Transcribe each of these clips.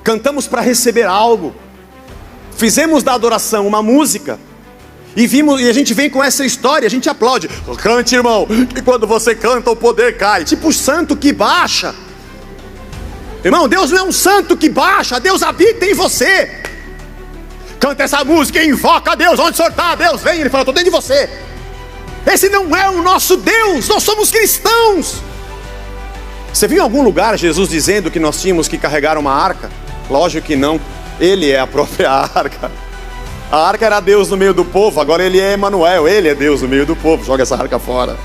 cantamos para receber algo, fizemos da adoração uma música, e a gente vem com essa história, a gente aplaude. Cante, irmão, que quando você canta o poder cai. Tipo santo que baixa. Irmão, Deus não é um santo que baixa, Deus habita em você. Canta essa música e invoca a Deus. Onde o Senhor está? Deus vem, Ele fala, estou dentro de você. Esse não é o nosso Deus, nós somos cristãos. Você viu em algum lugar Jesus dizendo que nós tínhamos que carregar uma arca? Lógico que não, Ele é a própria arca. A arca era Deus no meio do povo, agora Ele é Emanuel, Ele é Deus no meio do povo. Joga essa arca fora.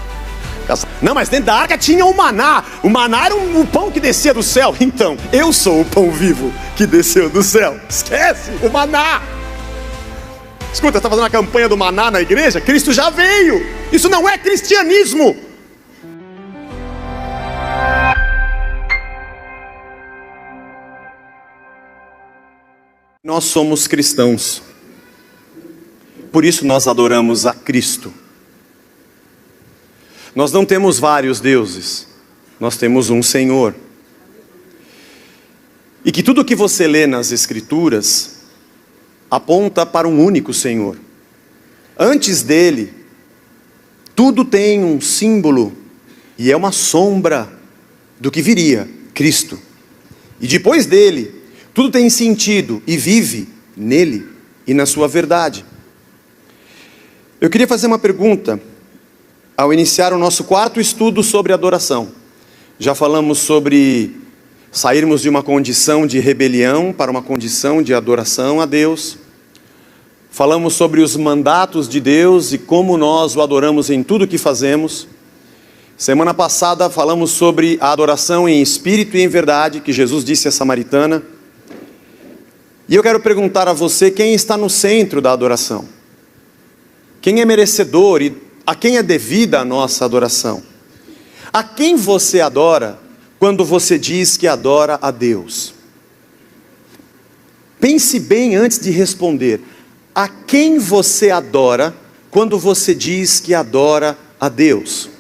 Não, mas dentro da arca tinha o maná. O maná era o pão que descia do céu. Então, eu sou o pão vivo que desceu do céu. Esquece, o maná. Escuta, está fazendo a campanha do maná na igreja? Cristo já veio. Isso não é cristianismo. Nós somos cristãos. Por isso nós adoramos a Cristo. Nós não temos vários deuses. Nós temos um Senhor. E que tudo que você lê nas Escrituras aponta para um único Senhor. Antes dele, tudo tem um símbolo e é uma sombra do que viria, Cristo. E depois dele, tudo tem sentido e vive nele e na sua verdade. Eu queria fazer uma pergunta ao iniciar o nosso quarto estudo sobre adoração. Já falamos sobre sairmos de uma condição de rebelião para uma condição de adoração a Deus. Falamos sobre os mandatos de Deus e como nós o adoramos em tudo que fazemos. Semana passada falamos sobre a adoração em espírito e em verdade, que Jesus disse à samaritana. E eu quero perguntar a você, quem está no centro da adoração? Quem é merecedor e a quem é devida a nossa adoração? A quem você adora quando você diz que adora a Deus? Pense bem antes de responder. A quem você adora quando você diz que adora a Deus?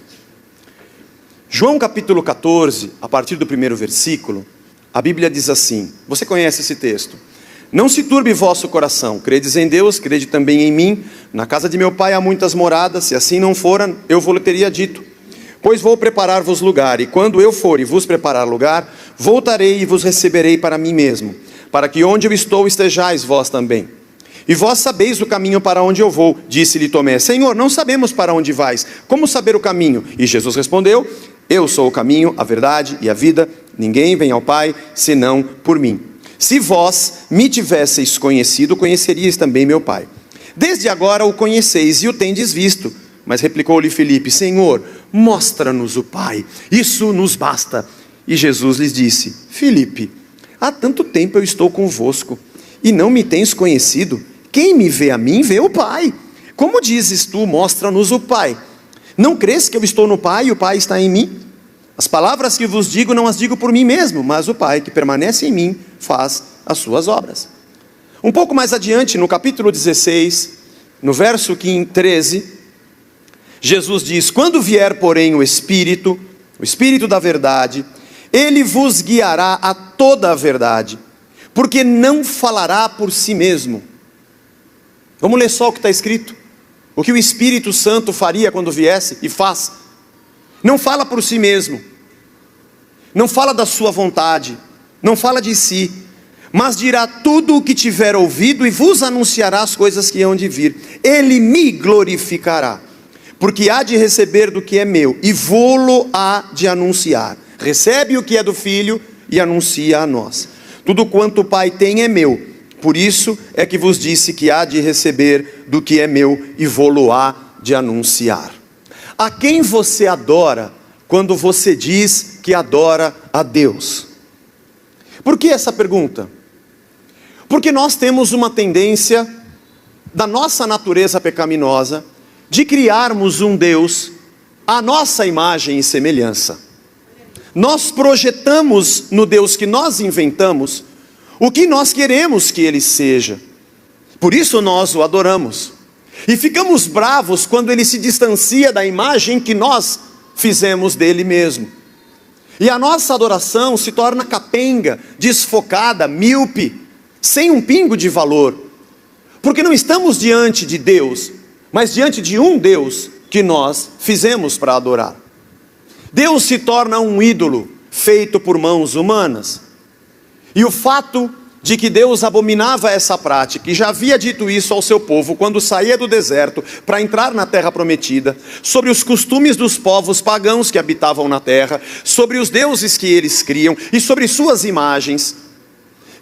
João capítulo 14, a partir do primeiro versículo, a Bíblia diz assim, você conhece esse texto: não se turbe vosso coração, credes em Deus, crede também em mim. Na casa de meu pai há muitas moradas, se assim não fora, eu vos teria dito. Pois vou preparar-vos lugar, e quando eu for e vos preparar lugar, voltarei e vos receberei para mim mesmo, para que onde eu estou estejais vós também. E vós sabeis o caminho para onde eu vou. Disse-lhe Tomé: Senhor, não sabemos para onde vais, como saber o caminho? E Jesus respondeu: eu sou o caminho, a verdade e a vida, ninguém vem ao Pai senão por mim. Se vós me tivesseis conhecido, conheceríeis também meu Pai. Desde agora o conheceis e o tendes visto. Mas replicou-lhe Filipe: Senhor, mostra-nos o Pai, isso nos basta. E Jesus lhes disse: Filipe, há tanto tempo eu estou convosco, e não me tens conhecido? Quem me vê a mim, vê o Pai. Como dizes tu, mostra-nos o Pai? Não crês que eu estou no Pai e o Pai está em mim? As palavras que vos digo, não as digo por mim mesmo, mas o Pai que permanece em mim faz as suas obras. Um pouco mais adiante, no capítulo 16, no verso 13, Jesus diz: quando vier, porém, o Espírito da verdade, ele vos guiará a toda a verdade, porque não falará por si mesmo. Vamos ler só o que está escrito. O que o Espírito Santo faria quando viesse e faz. Não fala por si mesmo. Não fala da sua vontade. Não fala de si. Mas dirá tudo o que tiver ouvido e vos anunciará as coisas que hão de vir. Ele me glorificará, porque há de receber do que é meu e vô-lo há de anunciar. Recebe o que é do Filho e anuncia a nós. Tudo quanto o Pai tem é meu. Por isso é que vos disse que há de receber do que é meu e vô-lo há de anunciar. A quem você adora quando você diz que adora a Deus? Por que essa pergunta? Porque nós temos uma tendência, da nossa natureza pecaminosa, de criarmos um Deus à nossa imagem e semelhança. Nós projetamos no Deus que nós inventamos o que nós queremos que Ele seja. Por isso nós o adoramos. E ficamos bravos quando Ele se distancia da imagem que nós fizemos dele mesmo. E a nossa adoração se torna capenga, desfocada, míope, sem um pingo de valor. Porque não estamos diante de Deus, mas diante de um Deus que nós fizemos para adorar. Deus se torna um ídolo feito por mãos humanas. E o fato de que Deus abominava essa prática, e já havia dito isso ao seu povo quando saía do deserto para entrar na terra prometida, sobre os costumes dos povos pagãos que habitavam na terra, sobre os deuses que eles criam e sobre suas imagens,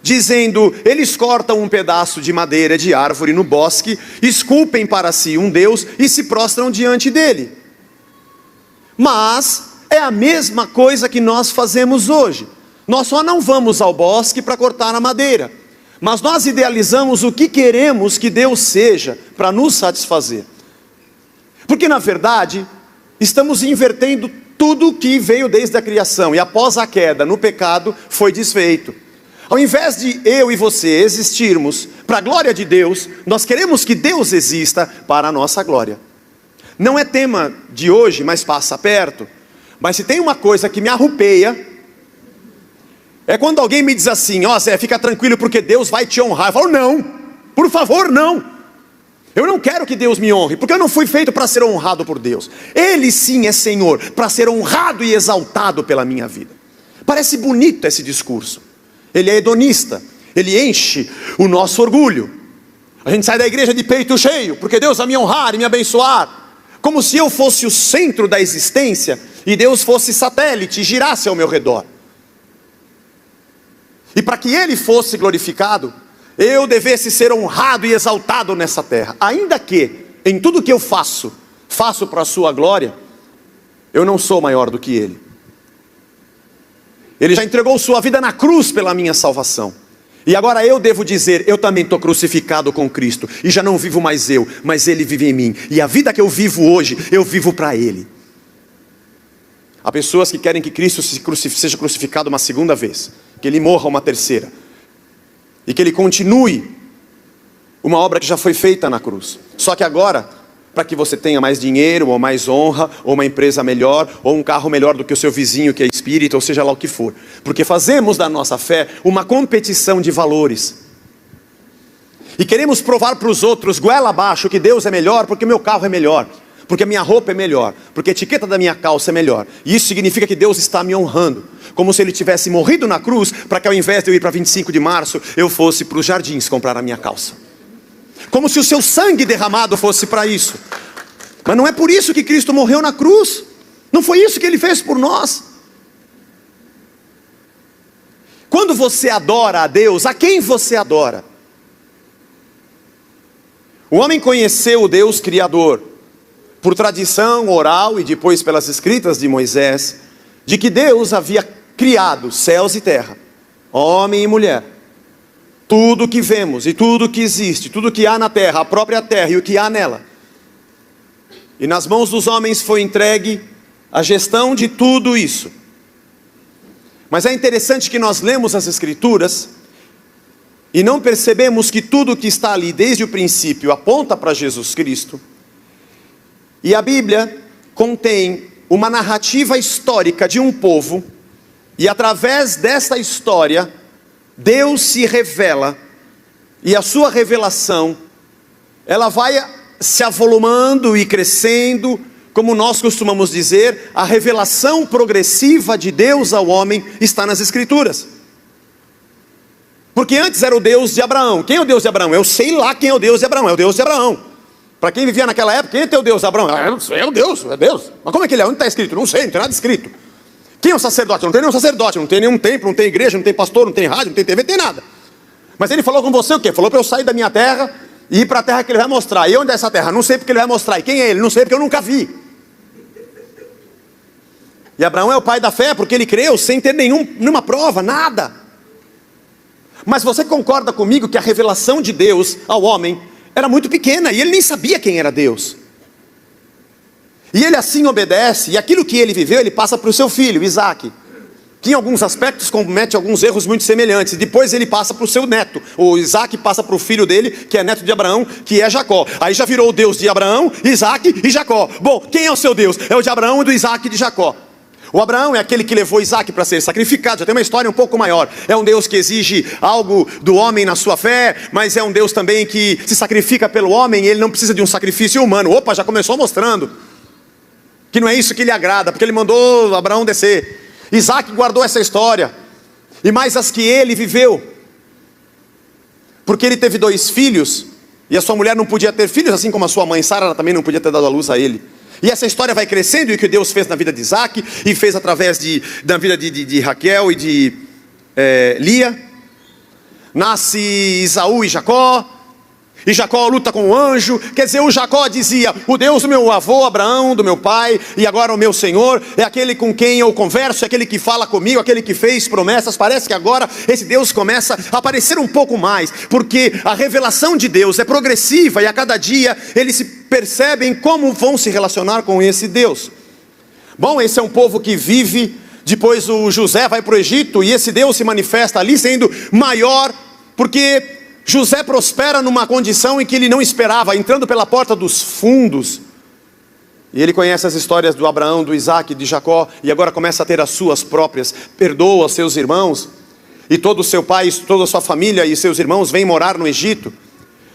dizendo: eles cortam um pedaço de madeira de árvore no bosque, esculpem para si um deus e se prostram diante dele. Mas é a mesma coisa que nós fazemos hoje. Nós só não vamos ao bosque para cortar a madeira, mas nós idealizamos o que queremos que Deus seja para nos satisfazer. Porque na verdade, estamos invertendo tudo que veio desde a criação, e após a queda, no pecado, foi desfeito. Ao invés de eu e você existirmos para a glória de Deus, nós queremos que Deus exista para a nossa glória. Não é tema de hoje, mas passa perto. Mas se tem uma coisa que me arrupeia, é quando alguém me diz assim: ó Zé, fica tranquilo porque Deus vai te honrar. Eu falo: não, por favor, não. Eu não quero que Deus me honre, porque eu não fui feito para ser honrado por Deus. Ele sim é Senhor, para ser honrado e exaltado pela minha vida. Parece bonito esse discurso. Ele é hedonista, ele enche o nosso orgulho. A gente sai da igreja de peito cheio, porque Deus vai me honrar e me abençoar, como se eu fosse o centro da existência e Deus fosse satélite e girasse ao meu redor. E para que Ele fosse glorificado, eu devesse ser honrado e exaltado nessa terra. Ainda que, em tudo que eu faço para a sua glória, eu não sou maior do que Ele. Ele já entregou sua vida na cruz pela minha salvação. E agora eu devo dizer: eu também estou crucificado com Cristo. E já não vivo mais eu, mas Ele vive em mim. E a vida que eu vivo hoje, eu vivo para Ele. Há pessoas que querem que Cristo seja crucificado uma segunda vez, que Ele morra uma terceira, e que Ele continue uma obra que já foi feita na cruz. Só que agora, para que você tenha mais dinheiro, ou mais honra, ou uma empresa melhor, ou um carro melhor do que o seu vizinho que é espírita, ou seja lá o que for. Porque fazemos da nossa fé uma competição de valores. E queremos provar para os outros, goela abaixo, que Deus é melhor, porque meu carro é melhor, porque a minha roupa é melhor, porque a etiqueta da minha calça é melhor. E isso significa que Deus está me honrando, como se Ele tivesse morrido na cruz, para que ao invés de eu ir para 25 de março, eu fosse para os jardins comprar a minha calça. Como se o seu sangue derramado fosse para isso. Mas não é por isso que Cristo morreu na cruz. Não foi isso que Ele fez por nós. Quando você adora a Deus, a quem você adora? O homem conheceu o Deus Criador por tradição oral e depois pelas escritas de Moisés, de que Deus havia criado céus e terra, homem e mulher. Tudo que vemos e tudo que existe, tudo que há na terra, a própria terra e o que há nela. E nas mãos dos homens foi entregue a gestão de tudo isso. Mas é interessante que nós lemos as Escrituras e não percebemos que tudo que está ali desde o princípio aponta para Jesus Cristo. E a Bíblia contém uma narrativa histórica de um povo, e através dessa história, Deus se revela, e a sua revelação, ela vai se avolumando e crescendo, como nós costumamos dizer, a revelação progressiva de Deus ao homem está nas Escrituras. Porque antes era o Deus de Abraão. Quem é o Deus de Abraão? Eu sei lá quem é o Deus de Abraão, é o Deus de Abraão. Para quem vivia naquela época, quem é o Deus de Abraão? É o Deus, é Deus. Mas como é que ele é? Onde está escrito? Não sei, não tem nada escrito. Quem é o sacerdote? Não tem nenhum sacerdote, não tem nenhum templo, não tem igreja, não tem pastor, não tem rádio, não tem TV, não tem nada. Mas ele falou com você o quê? Falou para eu sair da minha terra e ir para a terra que ele vai mostrar. E onde é essa terra? Não sei porque ele vai mostrar. E quem é ele? Não sei porque eu nunca vi. E Abraão é o pai da fé porque ele creu sem ter nenhuma prova, nada. Mas você concorda comigo que a revelação de Deus ao homem era muito pequena e ele nem sabia quem era Deus. E ele assim obedece, e aquilo que ele viveu, ele passa para o seu filho, Isaac, que em alguns aspectos comete alguns erros muito semelhantes. Depois ele passa para o seu neto, o Isaac passa para o filho dele, que é neto de Abraão, que é Jacó. Aí já virou o Deus de Abraão, Isaac e Jacó. Bom, quem é o seu Deus? É o de Abraão e do Isaac e de Jacó. O Abraão é aquele que levou Isaac para ser sacrificado. Já tem uma história um pouco maior. É um Deus que exige algo do homem na sua fé, mas é um Deus também que se sacrifica pelo homem, e ele não precisa de um sacrifício humano. Opa, já começou mostrando que não é isso que lhe agrada, porque ele mandou Abraão descer. Isaac guardou essa história, e mais as que ele viveu, porque ele teve 2 filhos, e a sua mulher não podia ter filhos, assim como a sua mãe Sara, ela também não podia ter dado a luz a ele. E essa história vai crescendo, e o que Deus fez na vida de Isaac, e fez através da vida de Raquel e de Lia. Nasce Esaú e Jacó luta com o anjo. Quer dizer, o Jacó dizia: o Deus do meu avô Abraão, do meu pai, e agora o meu Senhor, é aquele com quem eu converso, é aquele que fala comigo, aquele que fez promessas. Parece que agora esse Deus começa a aparecer um pouco mais, porque a revelação de Deus é progressiva, e a cada dia eles se percebem como vão se relacionar com esse Deus. Bom, esse é um povo que vive. Depois o José vai para o Egito, e esse Deus se manifesta ali sendo maior, porque José prospera numa condição em que ele não esperava, entrando pela porta dos fundos. E ele conhece as histórias do Abraão, do Isaac, de Jacó, e agora começa a ter as suas próprias. Perdoa seus irmãos, e todo o seu pai, toda a sua família e seus irmãos vêm morar no Egito.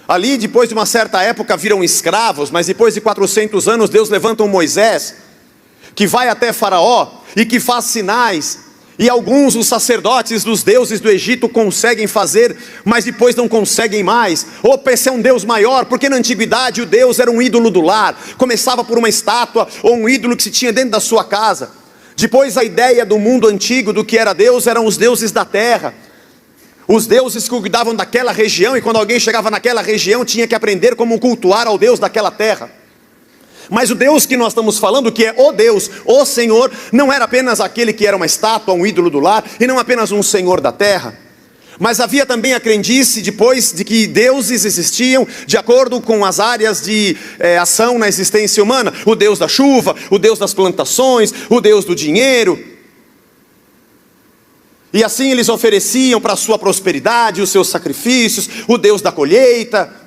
Ali, depois de uma certa época, viram escravos, mas depois de 400 anos, Deus levanta um Moisés, que vai até Faraó, e que faz sinais. E alguns, os sacerdotes dos deuses do Egito, conseguem fazer, mas depois não conseguem mais. Opa, esse é um Deus maior, porque na antiguidade o Deus era um ídolo do lar. Começava por uma estátua ou um ídolo que se tinha dentro da sua casa. Depois a ideia do mundo antigo do que era Deus eram os deuses da terra. Os deuses que cuidavam daquela região, e quando alguém chegava naquela região tinha que aprender como cultuar ao Deus daquela terra. Mas o Deus que nós estamos falando, que é o Deus, o Senhor, não era apenas aquele que era uma estátua, um ídolo do lar, e não apenas um Senhor da terra. Mas havia também a crendice, depois, de que deuses existiam de acordo com as áreas de ação na existência humana. O Deus da chuva, o Deus das plantações, o Deus do dinheiro. E assim eles ofereciam para a sua prosperidade os seus sacrifícios, o Deus da colheita.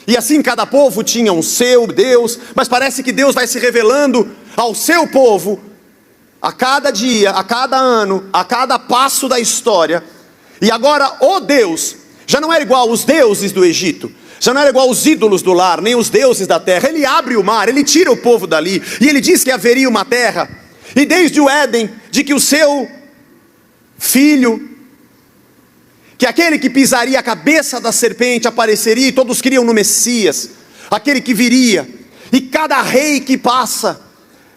E assim cada povo tinha um seu Deus, mas parece que Deus vai se revelando ao seu povo a cada dia, a cada ano, a cada passo da história. E agora o Deus já não era igual aos deuses do Egito, já não era igual aos ídolos do lar, nem os deuses da terra. Ele abre o mar, ele tira o povo dali, e ele diz que haveria uma terra. E desde o Éden, de que o seu filho, que aquele que pisaria a cabeça da serpente apareceria, e todos criam no Messias, aquele que viria. E cada rei que passa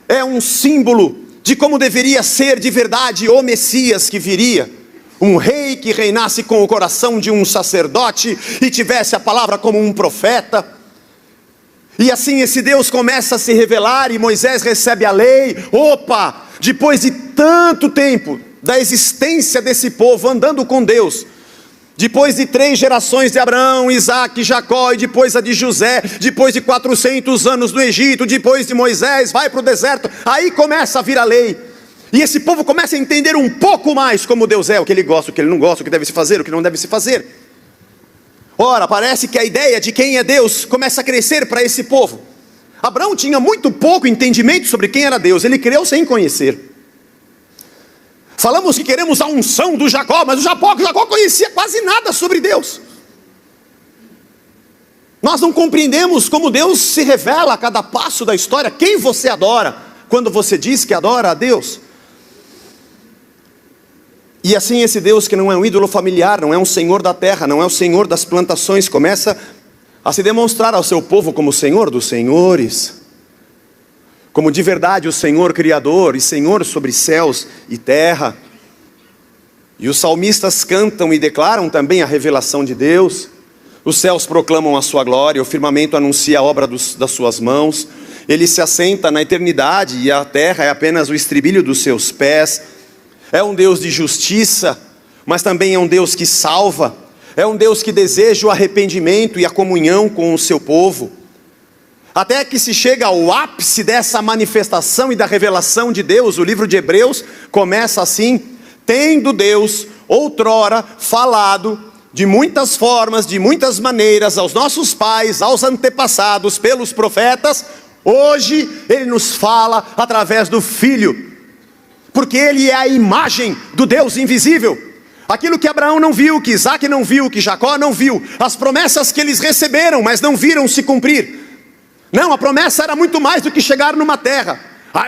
é um símbolo de como deveria ser de verdade o Messias que viria. Um rei que reinasse com o coração de um sacerdote e tivesse a palavra como um profeta. E assim esse Deus começa a se revelar, e Moisés recebe a lei. Opa, depois de tanto tempo da existência desse povo andando com Deus, depois de 3 gerações de Abraão, Isaac, Jacó, e depois a de José, depois de 400 anos no Egito, depois de Moisés, vai para o deserto, aí começa a vir a lei, e esse povo começa a entender um pouco mais como Deus é, o que ele gosta, o que ele não gosta, o que deve se fazer, o que não deve se fazer. Ora, parece que a ideia de quem é Deus começa a crescer para esse povo. Abraão tinha muito pouco entendimento sobre quem era Deus, ele creu sem conhecer. Falamos que queremos a unção do Jacó, mas o Jacó conhecia quase nada sobre Deus. Nós não compreendemos como Deus se revela a cada passo da história. Quem você adora quando você diz que adora a Deus? E assim esse Deus, que não é um ídolo familiar, não é um senhor da terra, não é o senhor das plantações, começa a se demonstrar ao seu povo como o Senhor dos senhores, como de verdade o Senhor Criador e Senhor sobre céus e terra. E os salmistas cantam e declaram também a revelação de Deus. Os céus proclamam a sua glória, o firmamento anuncia a obra das suas mãos. Ele se assenta na eternidade, e a terra é apenas o estribilho dos seus pés. É um Deus de justiça, mas também é um Deus que salva. É um Deus que deseja o arrependimento e a comunhão com o seu povo. Até que se chega ao ápice dessa manifestação e da revelação de Deus, o livro de Hebreus começa assim: tendo Deus outrora falado de muitas formas, de muitas maneiras, aos nossos pais, aos antepassados, pelos profetas, hoje Ele nos fala através do Filho. porque ele é a imagem do Deus invisível. Aquilo que Abraão não viu, que Isaac não viu, que Jacó não viu, as promessas que eles receberam, mas não viram se cumprir. Não, a promessa era muito mais do que chegar numa terra.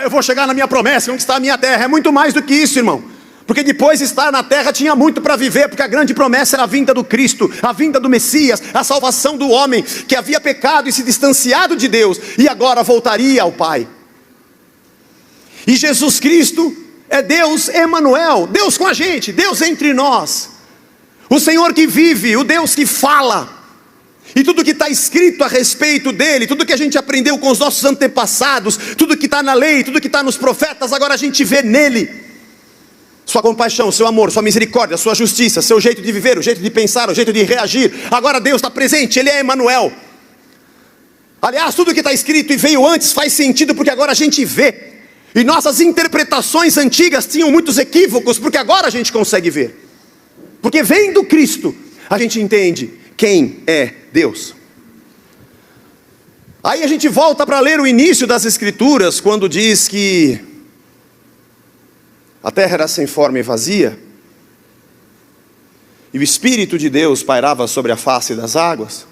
Eu vou chegar na minha promessa, onde está a minha terra? É muito mais do que isso, irmão. Porque depois de estar na terra tinha muito para viver, porque a grande promessa era a vinda do Cristo, a vinda do Messias, a salvação do homem que havia pecado e se distanciado de Deus, e agora voltaria ao Pai. E Jesus Cristo é Deus Emanuel, Deus com a gente, Deus entre nós, o Senhor que vive, o Deus que fala. E tudo que está escrito a respeito dele, tudo que a gente aprendeu com os nossos antepassados, tudo que está na lei, tudo que está nos profetas, agora a gente vê nele. Sua compaixão, seu amor, sua misericórdia, sua justiça, seu jeito de viver, o jeito de pensar, o jeito de reagir. Agora Deus está presente, ele é Emanuel. Aliás, tudo que está escrito e veio antes faz sentido, porque agora a gente vê. E nossas interpretações antigas tinham muitos equívocos, porque agora a gente consegue ver. Porque vendo Cristo, a gente entende quem é Deus. Aí a gente volta para ler o início das Escrituras, quando diz que a terra era sem forma e vazia, e o Espírito de Deus pairava sobre a face das águas.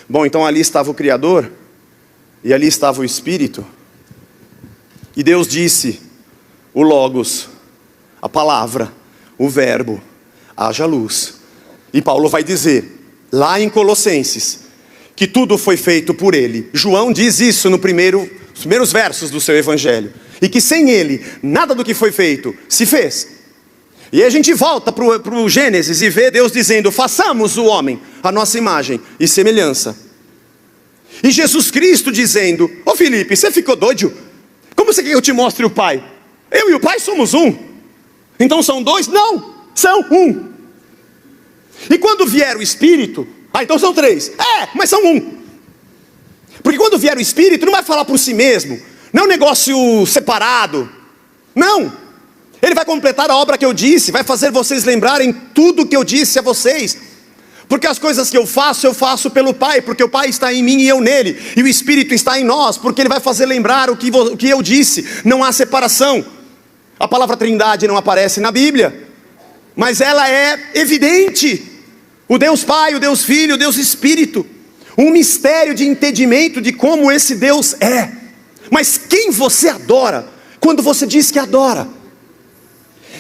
Bom, então ali estava o Criador, e ali estava o Espírito, e Deus disse, o Logos, a palavra, o verbo, haja luz. E Paulo vai dizer, lá em Colossenses, que tudo foi feito por ele. João diz isso nos primeiros versos do seu evangelho. E que sem ele, nada do que foi feito se fez. E aí a gente volta para o Gênesis e vê Deus dizendo, façamos o homem a nossa imagem e semelhança. E Jesus Cristo dizendo, ô Felipe, você ficou doido? Como você quer que eu te mostre o Pai? Eu e o Pai somos um. Então são dois? Não, são um. E quando vier o Espírito, então são três. Mas são um. Porque quando vier o Espírito, não vai falar por si mesmo. Não é um negócio separado. Não. Ele vai completar a obra que eu disse. Vai fazer vocês lembrarem tudo que eu disse a vocês. Porque as coisas que eu faço pelo Pai. Porque o Pai está em mim e eu nele. E o Espírito está em nós. Porque ele vai fazer lembrar o que eu disse. Não há separação. A palavra Trindade não aparece na Bíblia. Mas ela é evidente. O Deus Pai, o Deus Filho, o Deus Espírito. Um mistério de entendimento de como esse Deus é. Mas quem você adora quando você diz que adora?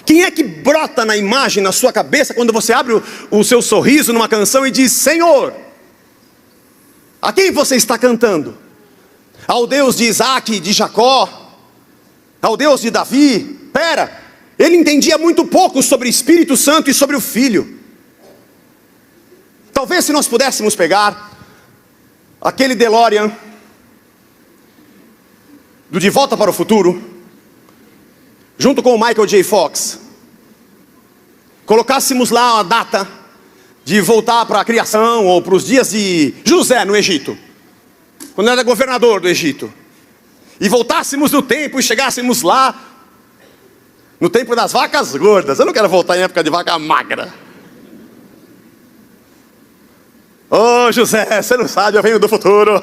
Quem é que brota na imagem na sua cabeça quando você abre o seu sorriso numa canção e diz Senhor? A quem você está cantando? Ao Deus de Isaac, de Jacó? Ao Deus de Davi? Ele entendia muito pouco sobre o Espírito Santo e sobre o Filho. Talvez se nós pudéssemos pegar aquele DeLorean do De Volta para o Futuro, junto com o Michael J. Fox, colocássemos lá a data de voltar para a criação, ou para os dias de José no Egito, quando era governador do Egito, e voltássemos no tempo e chegássemos lá, no tempo das vacas gordas. Eu não quero voltar em época de vaca magra. Ô José, você não sabe, eu venho do futuro.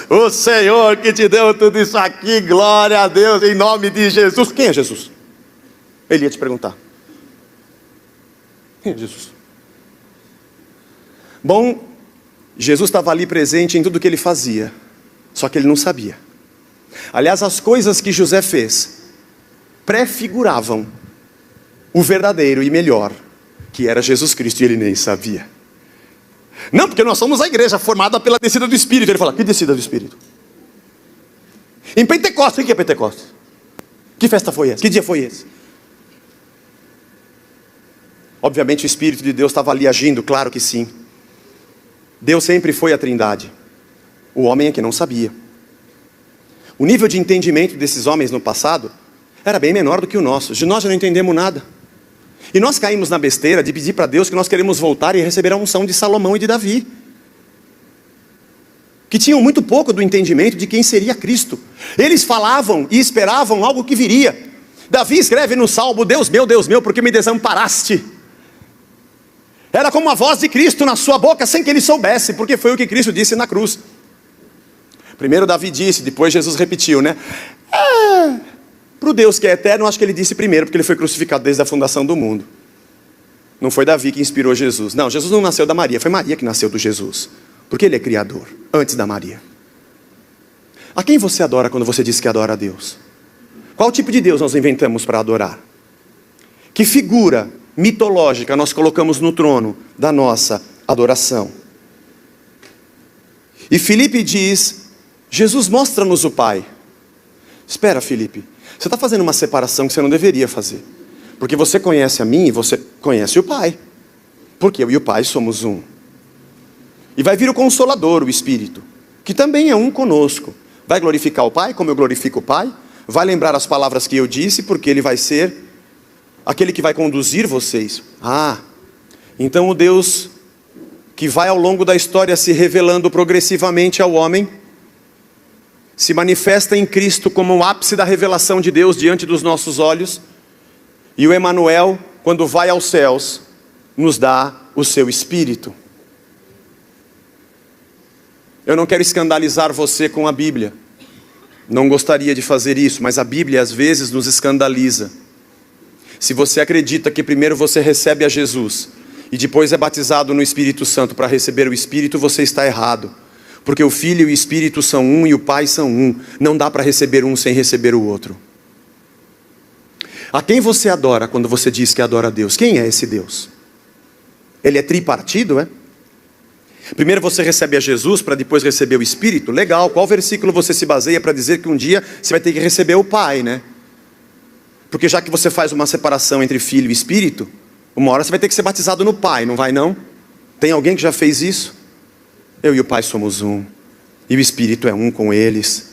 O Senhor que te deu tudo isso aqui, glória a Deus, em nome de Jesus. Quem é Jesus? Ele ia te perguntar. Quem é Jesus? Bom, Jesus estava ali presente em tudo que ele fazia, só que ele não sabia. Aliás, as coisas que José fez prefiguravam o verdadeiro e melhor, que era Jesus Cristo, e ele nem sabia. Não, porque nós somos a igreja formada pela descida do Espírito. Ele fala, que descida do Espírito? Em Pentecostes, o que é Pentecostes? Que festa foi essa? Que dia foi esse? Obviamente o Espírito de Deus estava ali agindo, claro que sim. Deus sempre foi a Trindade. O homem é que não sabia. O nível de entendimento desses homens no passado era bem menor do que o nosso. Nós já não entendemos nada. E nós caímos na besteira de pedir para Deus que nós queremos voltar e receber a unção de Salomão e de Davi, que tinham muito pouco do entendimento de quem seria Cristo. Eles falavam e esperavam algo que viria. Davi escreve no Salmo, Deus meu, por que me desamparaste? Era como a voz de Cristo na sua boca, sem que ele soubesse, porque foi o que Cristo disse na cruz. Primeiro Davi disse, depois Jesus repetiu, né? Para o Deus que é eterno, eu acho que ele disse primeiro, porque ele foi crucificado desde a fundação do mundo. Não foi Davi que inspirou Jesus. Não, Jesus não nasceu da Maria, foi Maria que nasceu do Jesus. Porque ele é criador, antes da Maria. A quem você adora quando você diz que adora a Deus? Qual tipo de Deus nós inventamos para adorar? Que figura mitológica nós colocamos no trono da nossa adoração? E Filipe diz, Jesus, mostra-nos o Pai. Espera, Filipe, você está fazendo uma separação que você não deveria fazer. Porque você conhece a mim e você conhece o Pai. Porque eu e o Pai somos um. E vai vir o Consolador, o Espírito, que também é um conosco. Vai glorificar o Pai como eu glorifico o Pai. Vai lembrar as palavras que eu disse, porque Ele vai ser aquele que vai conduzir vocês. Então o Deus que vai ao longo da história se revelando progressivamente ao homem, se manifesta em Cristo como o ápice da revelação de Deus diante dos nossos olhos. E o Emanuel, quando vai aos céus, nos dá o seu Espírito. Eu não quero escandalizar você com a Bíblia. Não gostaria de fazer isso, mas a Bíblia às vezes nos escandaliza. Se você acredita que primeiro você recebe a Jesus e depois é batizado no Espírito Santo para receber o Espírito, você está errado. Porque o Filho e o Espírito são um e o Pai são um. Não dá para receber um sem receber o outro. A quem você adora quando você diz que adora a Deus? Quem é esse Deus? Ele é tripartido, é? Primeiro você recebe a Jesus para depois receber o Espírito? Legal, qual versículo você se baseia para dizer que um dia você vai ter que receber o Pai, né? Porque já que você faz uma separação entre Filho e Espírito, uma hora você vai ter que ser batizado no Pai, não vai não? Tem alguém que já fez isso? Eu e o Pai somos um, e o Espírito é um com eles.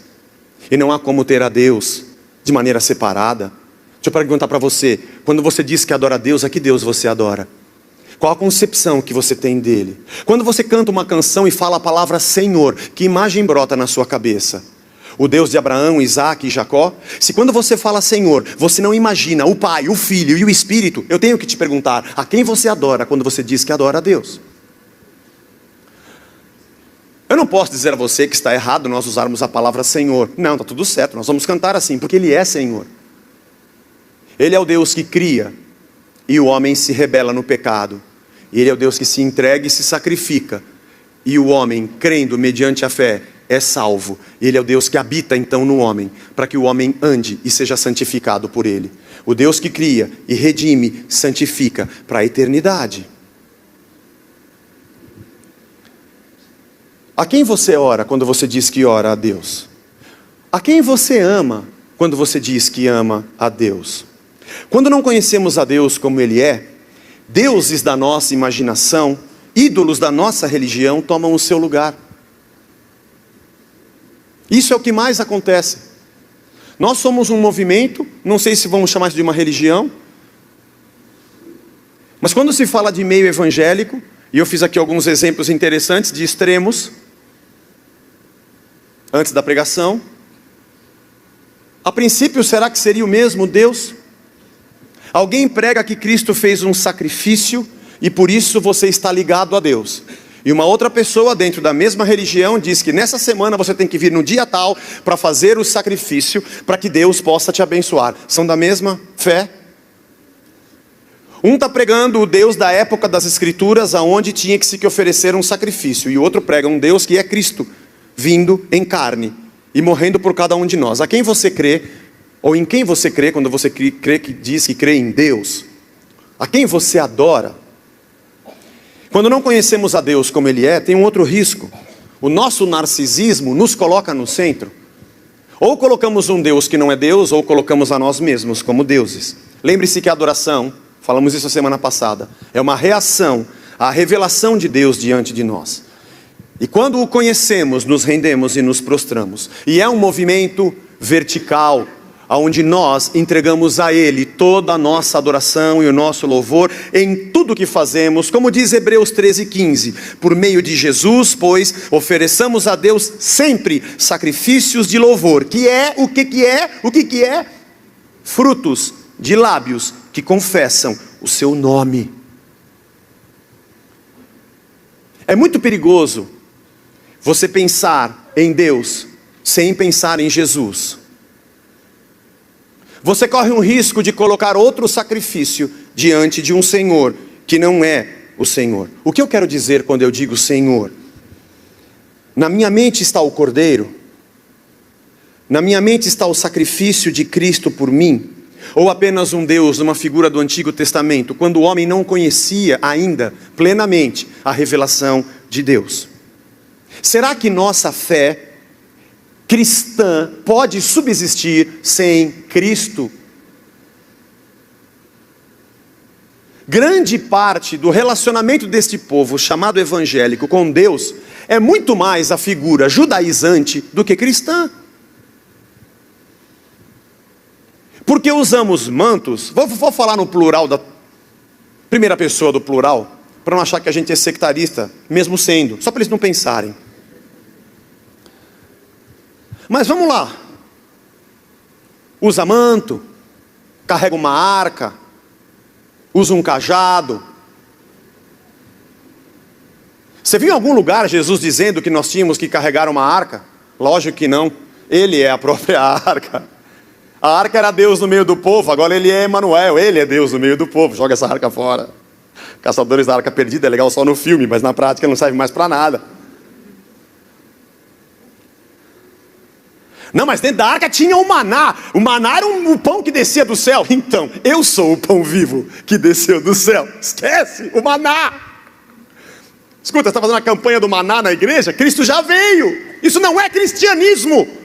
E não há como ter a Deus de maneira separada. Deixa eu perguntar para você, quando você diz que adora a Deus, a que Deus você adora? Qual a concepção que você tem dele? Quando você canta uma canção e fala a palavra Senhor, que imagem brota na sua cabeça? O Deus de Abraão, Isaac e Jacó? Se quando você fala Senhor, você não imagina o Pai, o Filho e o Espírito, eu tenho que te perguntar, a quem você adora quando você diz que adora a Deus? Eu não posso dizer a você que está errado nós usarmos a palavra Senhor. Não, está tudo certo, nós vamos cantar assim, porque Ele é Senhor. Ele é o Deus que cria, e o homem se rebela no pecado. Ele é o Deus que se entrega e se sacrifica, e o homem, crendo mediante a fé, é salvo. Ele é o Deus que habita então no homem, para que o homem ande e seja santificado por Ele. O Deus que cria e redime, santifica para a eternidade. A quem você ora quando você diz que ora a Deus? A quem você ama quando você diz que ama a Deus? Quando não conhecemos a Deus como Ele é, deuses da nossa imaginação, ídolos da nossa religião tomam o seu lugar. Isso é o que mais acontece. Nós somos um movimento, não sei se vamos chamar isso de uma religião, mas quando se fala de meio evangélico, e eu fiz aqui alguns exemplos interessantes de extremos, antes da pregação, a princípio será que seria o mesmo Deus? Alguém prega que Cristo fez um sacrifício e por isso você está ligado a Deus. E uma outra pessoa dentro da mesma religião diz que nessa semana você tem que vir no dia tal para fazer o sacrifício para que Deus possa te abençoar. São da mesma fé? Um está pregando o Deus da época das Escrituras, aonde tinha que se oferecer um sacrifício. E o outro prega um Deus que é Cristo, vindo em carne e morrendo por cada um de nós. A quem você crê? Ou em quem você crê quando você crê que diz que crê em Deus? A quem você adora? Quando não conhecemos a Deus como Ele é, tem um outro risco. O nosso narcisismo nos coloca no centro. Ou colocamos um Deus que não é Deus, ou colocamos a nós mesmos como deuses. Lembre-se que a adoração, falamos isso a semana passada, é uma reação à revelação de Deus diante de nós. E quando o conhecemos, nos rendemos e nos prostramos. E é um movimento vertical, onde nós entregamos a Ele toda a nossa adoração e o nosso louvor em tudo que fazemos, como diz Hebreus 13:15, por meio de Jesus, pois, ofereçamos a Deus sempre sacrifícios de louvor, que é, o que é? Frutos de lábios que confessam o seu nome. É muito perigoso você pensar em Deus sem pensar em Jesus. você corre um risco de colocar outro sacrifício diante de um Senhor que não é o Senhor. O que eu quero dizer quando eu digo Senhor? Na minha mente está o Cordeiro? Na minha mente está o sacrifício de Cristo por mim? Ou apenas um Deus, uma figura do Antigo Testamento, quando o homem não conhecia ainda plenamente a revelação de Deus? Será que nossa fé cristã pode subsistir sem Cristo? Grande parte do relacionamento deste povo, chamado evangélico, com Deus, é muito mais a figura judaizante do que cristã. Porque usamos mantos, vou falar no plural, da primeira pessoa do plural, para não achar que a gente é sectarista, mesmo sendo, só para eles não pensarem. Mas vamos lá, usa manto, carrega uma arca, usa um cajado. Você viu em algum lugar Jesus dizendo que nós tínhamos que carregar uma arca? Lógico que não, ele é a própria arca. A arca era Deus no meio do povo, agora ele é Emanuel, ele é Deus no meio do povo. Joga essa arca fora. Caçadores da Arca Perdida é legal só no filme, mas na prática não serve mais para nada. Não, mas dentro da arca tinha o maná. O maná era o pão que descia do céu. Então, eu sou o pão vivo que desceu do céu. Esquece, o maná. Escuta, você está fazendo a campanha do maná na igreja? Cristo já veio. Isso não é cristianismo.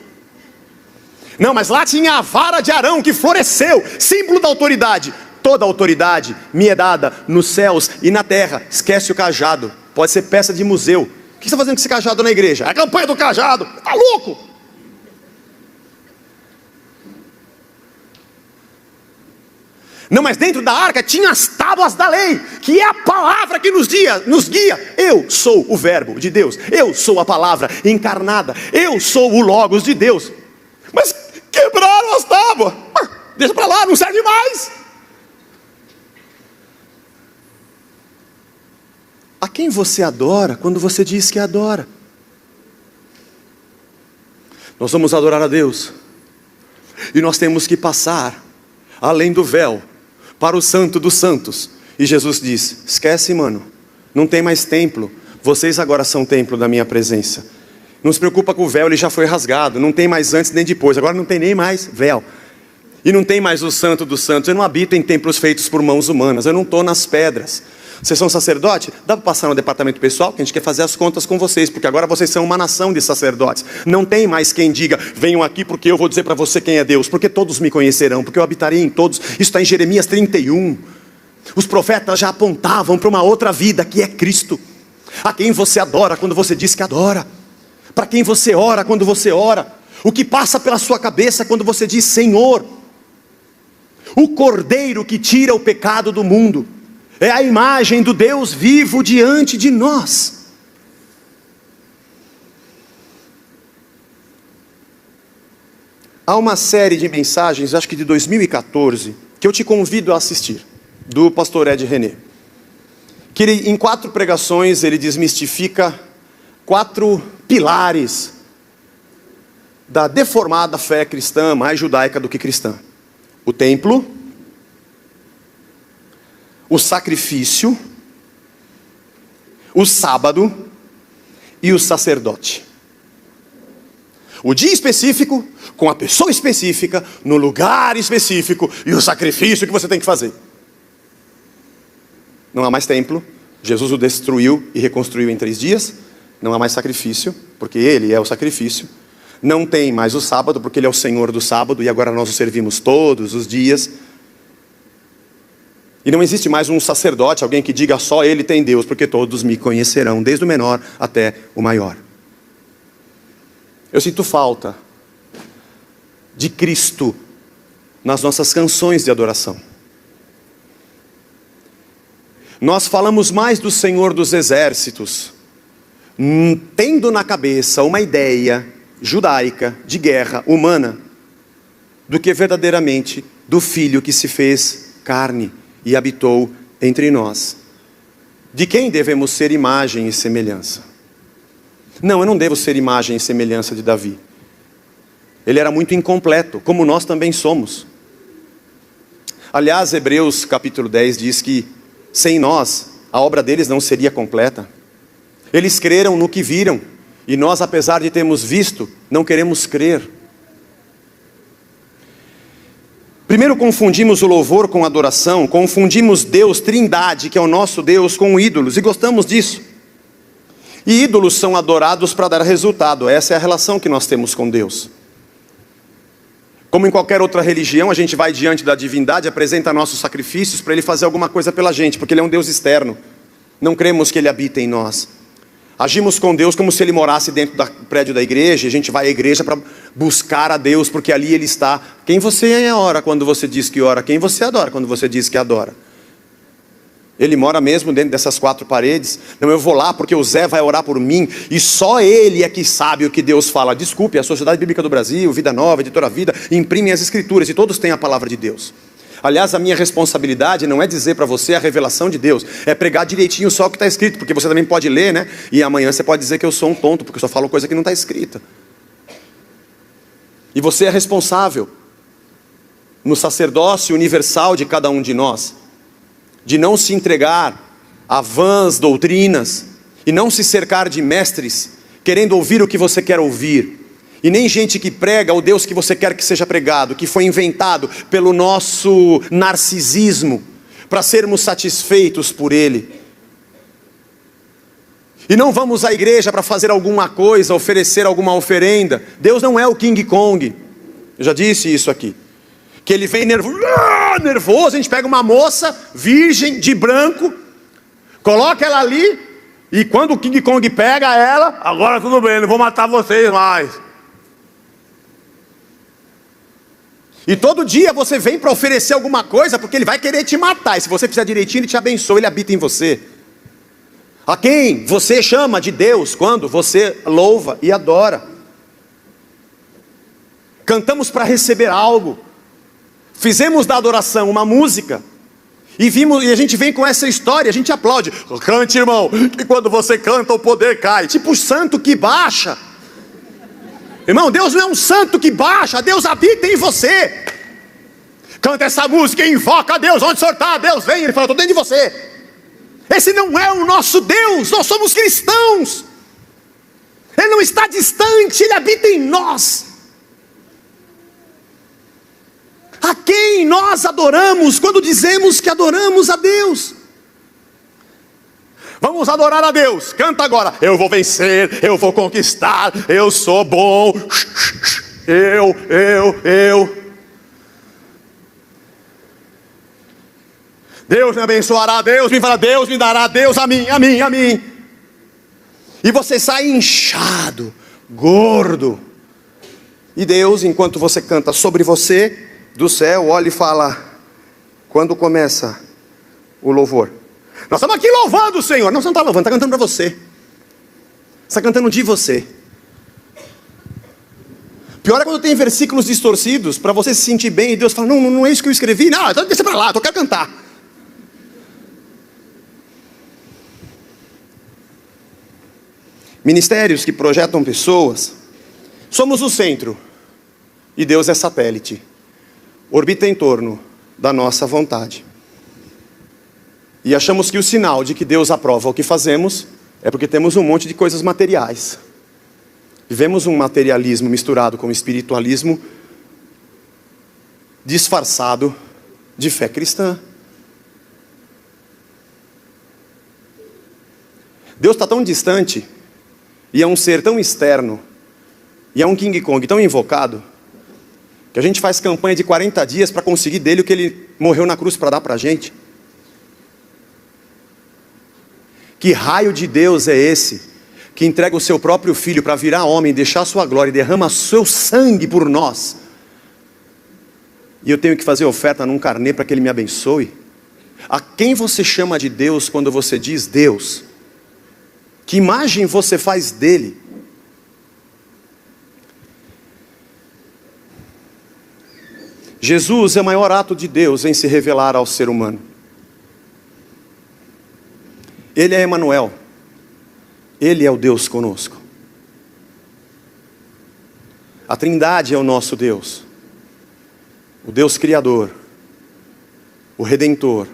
Não, mas lá tinha a vara de Arão que floresceu, símbolo da autoridade. Toda a autoridade me é dada nos céus e na terra. Esquece o cajado, pode ser peça de museu. O que você está fazendo com esse cajado na igreja? É a campanha do cajado, está louco? Não, mas dentro da arca tinha as tábuas da lei, que é a palavra que nos guia. Eu sou o verbo de Deus, eu sou a palavra encarnada, eu sou o logos de Deus. Mas quebraram as tábuas, deixa para lá, não serve mais. A quem você adora quando você diz que adora? Nós vamos adorar a Deus, e nós temos que passar além do véu, para o santo dos santos. E Jesus diz, esquece mano, não tem mais templo, vocês agora são templo da minha presença. Não se preocupa com o véu, ele já foi rasgado, não tem mais antes nem depois, agora não tem nem mais véu. E não tem mais o santo dos santos, eu não habito em templos feitos por mãos humanas, eu não estou nas pedras. Vocês são sacerdote? Dá para passar no departamento pessoal, que a gente quer fazer as contas com vocês, porque agora vocês são uma nação de sacerdotes. Não tem mais quem diga, venham aqui porque eu vou dizer para você quem é Deus, porque todos me conhecerão, porque eu habitarei em todos. Isso está em Jeremias 31. Os profetas já apontavam para uma outra vida, que é Cristo. A quem você adora quando você diz que adora? Para quem você ora quando você ora? O que passa pela sua cabeça quando você diz Senhor? O Cordeiro que tira o pecado do mundo é a imagem do Deus vivo diante de nós. Há uma série de mensagens, acho que de 2014, que eu te convido a assistir, do pastor Ed René. Que ele, em 4 pregações, ele desmistifica 4 pilares da deformada fé cristã, mais judaica do que cristã. O templo, o sacrifício, o sábado e o sacerdote. O dia específico, com a pessoa específica, no lugar específico e o sacrifício que você tem que fazer. Não há mais templo, Jesus o destruiu e reconstruiu em 3 dias. Não há mais sacrifício, porque Ele é o sacrifício. Não tem mais o sábado, porque Ele é o Senhor do sábado e agora nós o servimos todos os dias. E não existe mais um sacerdote, alguém que diga só Ele tem Deus, porque todos me conhecerão, desde o menor até o maior. Eu sinto falta de Cristo nas nossas canções de adoração. Nós falamos mais do Senhor dos Exércitos, tendo na cabeça uma ideia judaica de guerra humana, do que verdadeiramente do Filho que se fez carne e habitou entre nós. De quem devemos ser imagem e semelhança? Não, eu não devo ser imagem e semelhança de Davi. Ele era muito incompleto, como nós também somos. Aliás, Hebreus capítulo 10 diz que sem nós, a obra deles não seria completa. Eles creram no que viram, e nós, apesar de termos visto, não queremos crer. Primeiro confundimos o louvor com a adoração, confundimos Deus, Trindade, que é o nosso Deus, com ídolos, e gostamos disso. E ídolos são adorados para dar resultado, essa é a relação que nós temos com Deus. Como em qualquer outra religião, a gente vai diante da divindade, apresenta nossos sacrifícios para Ele fazer alguma coisa pela gente, porque Ele é um Deus externo. Não cremos que Ele habita em nós. Agimos com Deus como se Ele morasse dentro do prédio da igreja, e a gente vai à igreja para buscar a Deus, porque ali Ele está. Quem você ora quando você diz que ora? Quem você adora quando você diz que adora? Ele mora mesmo dentro dessas quatro paredes? Não, eu vou lá porque o Zé vai orar por mim, e só ele é que sabe o que Deus fala. Desculpe, a Sociedade Bíblica do Brasil, Vida Nova, Editora Vida, imprimem as escrituras, e todos têm a palavra de Deus. Aliás, a minha responsabilidade não é dizer para você a revelação de Deus, é pregar direitinho só o que está escrito, porque você também pode ler, né? E amanhã você pode dizer que eu sou um tonto, porque eu só falo coisa que não está escrita. E você é responsável, no sacerdócio universal de cada um de nós, de não se entregar a vãs doutrinas, e não se cercar de mestres, querendo ouvir o que você quer ouvir, e nem gente que prega o Deus que você quer que seja pregado, que foi inventado pelo nosso narcisismo, para sermos satisfeitos por ele. E não vamos à igreja para fazer alguma coisa, oferecer alguma oferenda. Deus não é o King Kong, eu já disse isso aqui, que ele vem nervoso, a gente pega uma moça virgem, de branco, coloca ela ali, e quando o King Kong pega ela, agora tudo bem, não vou matar vocês mais. E todo dia você vem para oferecer alguma coisa, porque ele vai querer te matar, e se você fizer direitinho, ele te abençoa, ele habita em você. A quem você chama de Deus quando você louva e adora? Cantamos para receber algo, fizemos da adoração uma música, e a gente vem com essa história, a gente aplaude. Cante, irmão, que quando você canta o poder cai. Tipo santo que baixa. Irmão, Deus não é um santo que baixa, Deus habita em você. Canta essa música e invoca a Deus. Onde o Senhor está? Deus vem. Ele fala, estou dentro de você. Esse não é o nosso Deus, nós somos cristãos. Ele não está distante, Ele habita em nós. A quem nós adoramos quando dizemos que adoramos a Deus? Vamos adorar a Deus, canta agora. Eu vou vencer, eu vou conquistar, eu sou bom. Eu. Deus me abençoará, Deus me fará, Deus me dará, Deus a mim. E você sai inchado, gordo. E Deus, enquanto você canta sobre você, do céu, olha e fala, quando começa o louvor. Nós estamos aqui louvando o Senhor. Não, você não está louvando, está cantando para você. Você está cantando de você. Pior é quando tem versículos distorcidos, para você se sentir bem, e Deus fala, não é isso que eu escrevi. Não, então deixa para lá, eu quero cantar. Ministérios que projetam pessoas, somos o centro, e Deus é satélite. Orbita em torno da nossa vontade. E achamos que o sinal de que Deus aprova o que fazemos é porque temos um monte de coisas materiais. Vivemos um materialismo misturado com espiritualismo disfarçado de fé cristã. Deus está tão distante, e é um ser tão externo, e é um King Kong tão invocado, que a gente faz campanha de 40 dias para conseguir dele o que ele morreu na cruz para dar para a gente. Que raio de Deus é esse, que entrega o seu próprio filho para virar homem, deixar a sua glória e derrama seu sangue por nós, e eu tenho que fazer oferta num carnê para que ele me abençoe? A quem você chama de Deus quando você diz Deus? Que imagem você faz dele? Jesus é o maior ato de Deus em se revelar ao ser humano. Ele é Emanuel. Ele é o Deus conosco. A Trindade é o nosso Deus. O Deus Criador. o Redentor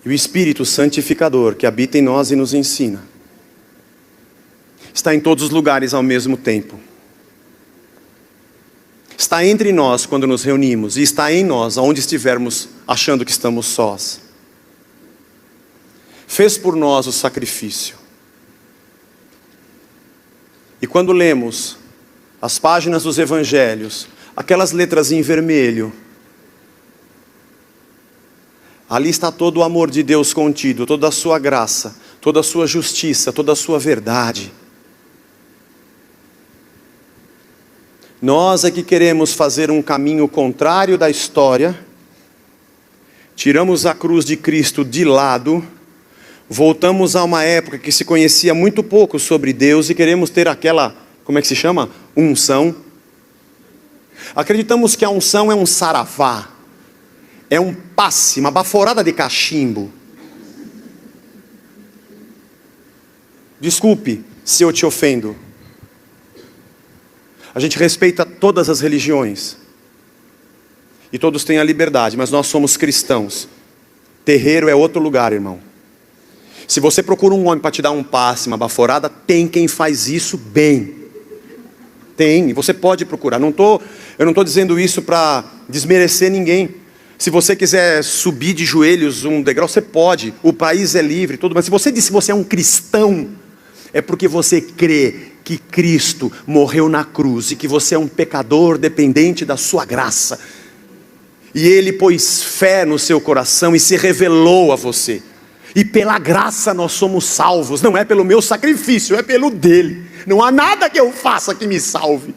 e o Espírito Santificador que habita em nós e nos ensina, está em todos os lugares ao mesmo tempo. Está entre nós quando nos reunimos e está em nós aonde estivermos achando que estamos sós. Fez por nós o sacrifício. E quando lemos as páginas dos evangelhos, aquelas letras em vermelho, ali está todo o amor de Deus contido, toda a sua graça, toda a sua justiça, toda a sua verdade. Nós é que queremos fazer um caminho contrário da história, tiramos a cruz de Cristo de lado, voltamos a uma época que se conhecia muito pouco sobre Deus e queremos ter aquela, como é que se chama? Unção. Acreditamos que a unção é um saravá, é um passe, uma baforada de cachimbo. Desculpe se eu te ofendo. A gente respeita todas as religiões. E todos têm a liberdade, mas nós somos cristãos. Terreiro é outro lugar, irmão. Se você procura um homem para te dar um passe, uma baforada, tem quem faz isso bem. Tem, você pode procurar. Eu não estou dizendo isso para desmerecer ninguém. Se você quiser subir de joelhos um degrau, você pode. O país é livre, tudo. Mas se você diz que você é um cristão, é porque você crê que Cristo morreu na cruz e que você é um pecador dependente da sua graça. E Ele pôs fé no seu coração e se revelou a você. E pela graça nós somos salvos. Não é pelo meu sacrifício, é pelo dele. Não há nada que eu faça que me salve.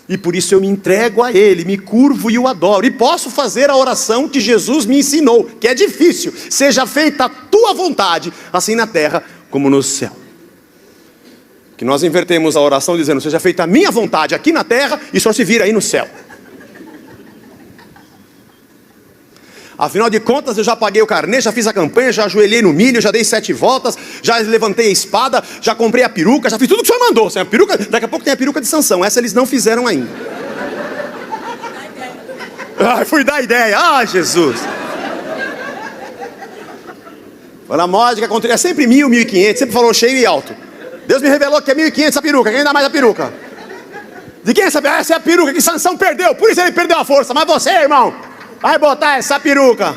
E por isso eu me entrego a Ele, me curvo e o adoro. E posso fazer a oração que Jesus me ensinou, que é difícil. Seja feita a tua vontade, assim na terra como no céu. Que nós invertemos a oração dizendo, seja feita a minha vontade aqui na terra e só se vira aí no céu. Afinal de contas eu já paguei o carnê, já fiz a campanha, já ajoelhei no milho, já dei 7 voltas, já levantei a espada, já comprei a peruca, já fiz tudo que o senhor mandou. A peruca, daqui a pouco tem a peruca de Sansão, essa eles não fizeram ainda. Fui dar ideia, Jesus. Fala, a módica, é sempre 1.000, 1.500, sempre falou cheio e alto. Deus me revelou que é 1.500 a peruca, quem dá mais a peruca? De quem é essa? Essa é a peruca que Sansão perdeu, por isso ele perdeu a força. Mas você, irmão, vai botar essa peruca.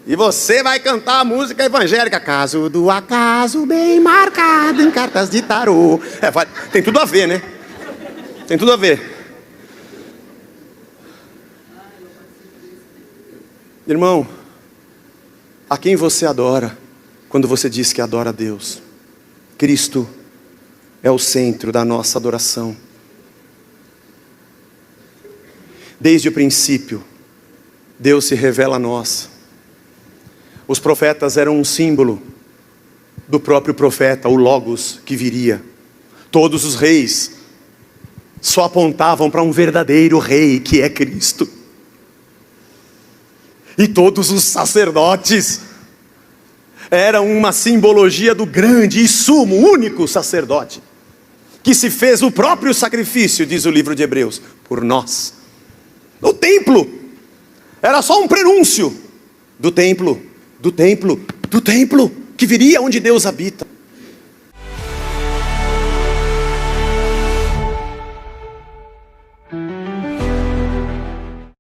E você vai cantar a música evangélica. Caso do acaso bem marcado em cartas de tarô. Tem tudo a ver, né? Tem tudo a ver. Irmão, a quem você adora quando você diz que adora a Deus? Cristo é o centro da nossa adoração. Desde o princípio, Deus se revela a nós. Os profetas eram um símbolo do próprio profeta, o Logos que viria. Todos os reis só apontavam para um verdadeiro rei, que é Cristo. E todos os sacerdotes eram uma simbologia do grande e sumo, único sacerdote, que se fez o próprio sacrifício, diz o livro de Hebreus, por nós. O templo era só um prenúncio do templo que viria onde Deus habita.